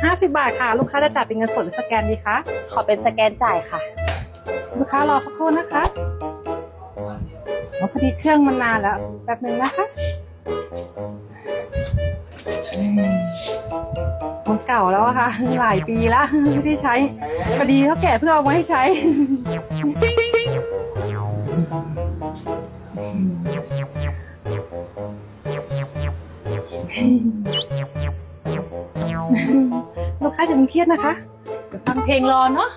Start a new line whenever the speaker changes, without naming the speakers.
50 บาทค่ะลูกค้าจะจ่ายเป็นเงินสดหรือสแกนดีคะ
ขอเป็นสแกนจ่ายค่ะ
ลูกค้ารอสักครู่นะคะพอดีเครื่องมันนานแล้วแป๊บนึงนะคะมันเก่าแล้วอะค่ะหลายปีแล้วไม่ได้ใช้พอดีเท่าแก่เพื่อเอามาให้ใช้ลูกค้าอย่าเพิ่งเครียดนะคะเดี๋ยวฟังเพลงรอเนาะ